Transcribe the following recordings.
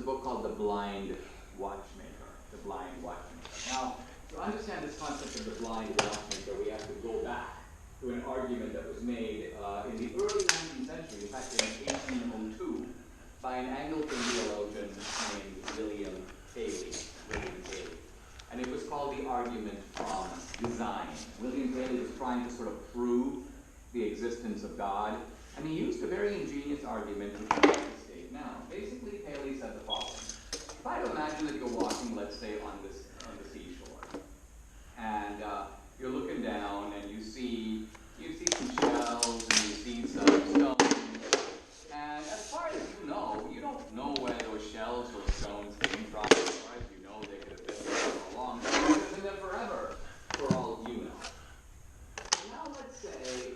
book called The Blind Watchmaker. The Blind Watchmaker. Now, to understand this concept of the blind watchmaker, we have to go back to an argument that was made in the early 19th century, in fact in 1802, by an Anglican theologian named William Paley. And it was called the argument from design. William Paley was trying to sort of prove the existence of God, and he used a very ingenious argument which I like to state now. Basically, Paley said the following. Try to imagine that you're walking, let's say, on the seashore, and you're looking down and you see some shells and you see some stones, and as far as you don't know where those shells or stones came from. As far as you know, they could have been there for a long time. They could have been there forever, for all you know. Now let's say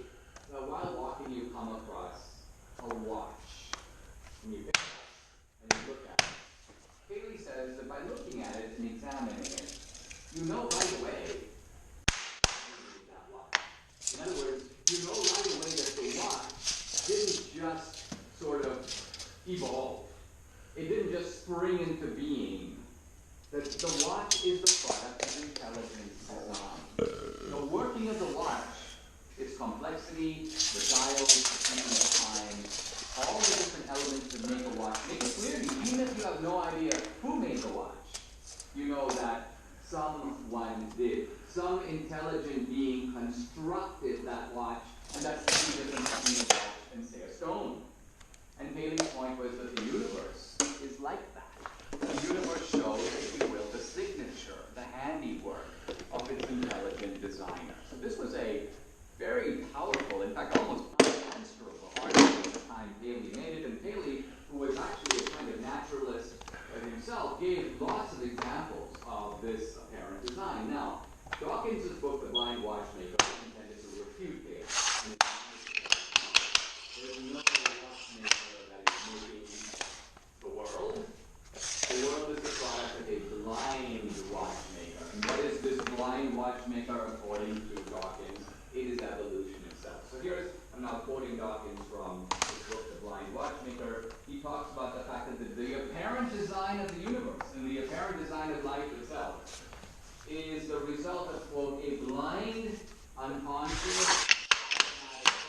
that while walking you come across a watch, and you pick it up and you look at it. Paley says that by looking at it and examining it, you know right away that watch. In other words, you know right away that the watch didn't just sort of evolve. It didn't just spring into being. That the watch is the product of intelligent design. The working of the watch, its complexity, the dials, the keeping of time, all the different elements that make a watch. Make it clear to you, even if you have no idea who made the watch, you know that someone did. Some intelligent being constructed that watch, and that's the difference between a watch and, say, a stone. And Paley's point was that the universe is like that. The universe shows, if you will, the signature, the handiwork of its intelligent designer. So this was a very powerful, in fact, almost unanswerable argument at the time Paley made it. And Paley, who was actually a kind of naturalist himself, gave lots of examples of this apparent design. Now, Dawkins' book, The Blind Watchmaker, is intended to refute it. There's no watchmaker that is making the world. The world is the product of a blind watchmaker. And what is this blind watchmaker according to Dawkins? It is evolution itself. So I'm now quoting Dawkins from his book, The Blind Watchmaker. He talks about the fact that the apparent design of the universe and the apparent design of life itself is the result of, quote, a blind, unconscious,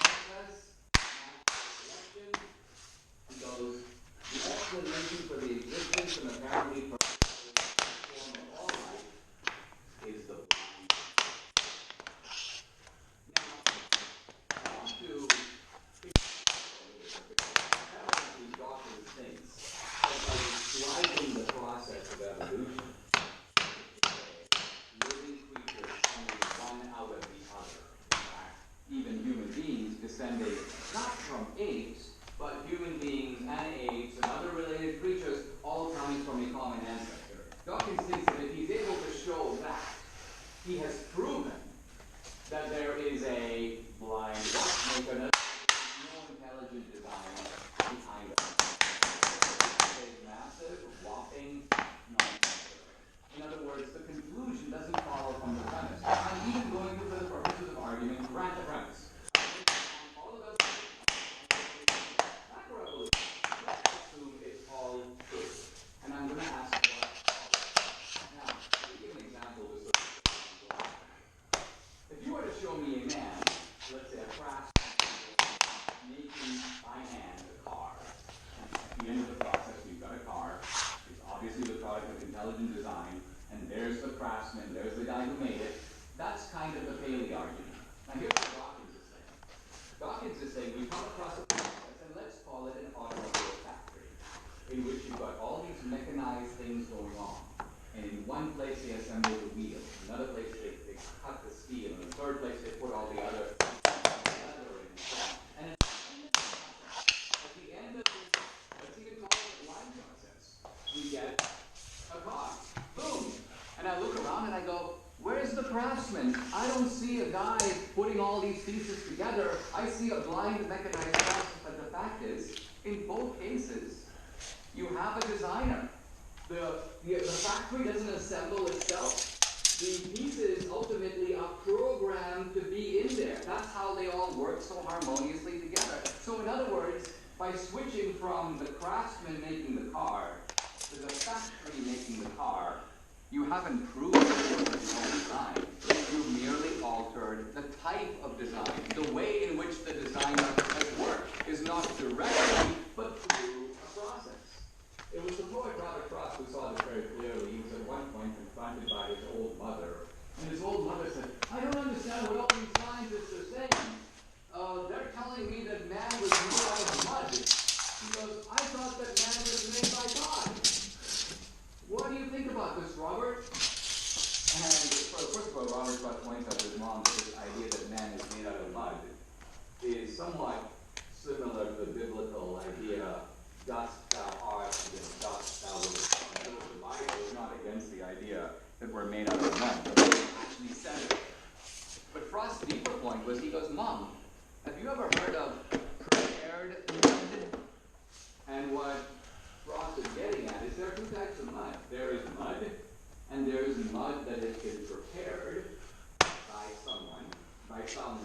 process, selection. He goes, the explanation for the existence and apparently for the form of all life is the blind. Now, I want to Dawkins thinks that by describing the process of evolution, living creatures coming one out of the other. In fact, even human beings descended not from apes, but human beings and apes and other related creatures all coming from a common ancestor. Dawkins thinks that if he's able to show that, he has proven that there is a blind watchmaker, no intelligent design behind it. It's a massive, whopping nonsense. In other words, the conclusion doesn't follow from the premise. I'm even going to, for the purposes of argument, grant the premise. All of us macroevolution. Let's assume it's all true. And I'm going to ask what. Now, let me give an example of this. If you were to show me a man, let's say a craftsman, making by hand a car, at the end of the process, we've got a car. It's obviously the product of intelligent design, and there's the craftsman, there's the guy who made it. That's kind of the Paley argument. Now here's what Dawkins is saying. Dawkins is saying we come across a process, and let's call it an automobile factory, in which you've got all these mechanized things going on. And in one place they assemble the wheels, another place they cut the steel, and in the third place they put all the other leather in and so on. And at the end of this, let's even call it a line process, we get a car. Boom! And I look around and I go, where's the craftsman? I don't see a guy putting all these pieces together. I see a blind mechanized process. But the fact is, in both cases, you have a designer. The factory doesn't assemble itself. The pieces ultimately are programmed to be in there. That's how they all work so harmoniously together. So in other words, by switching from the craftsman making the car there's a factory making the car. You haven't proved it was original design. You've merely altered the type of design. The way in which the designer has worked is not directly, but through a process. It was the poet Robert Frost who saw this very clearly. He was at one point confronted by his old mother, and his old mother said, "I don't understand what all these scientists are saying. They're telling me that man was made out of mud." He goes, "I thought that man was made by God. What do you think about this, Robert?" And first of all, Robert Frost points out to his mom that this idea that man is made out of mud is somewhat similar to the biblical idea, dust thou art, and dust thou wilt return. The Bible is not against the idea that we're made out of mud, but it actually says it. But Frost's deeper point was, he goes, "Mom, have you ever heard of prepared mud?" And what Frost is getting at is there are two types of mud. There is mud, and there is mud that has been prepared by someone, by some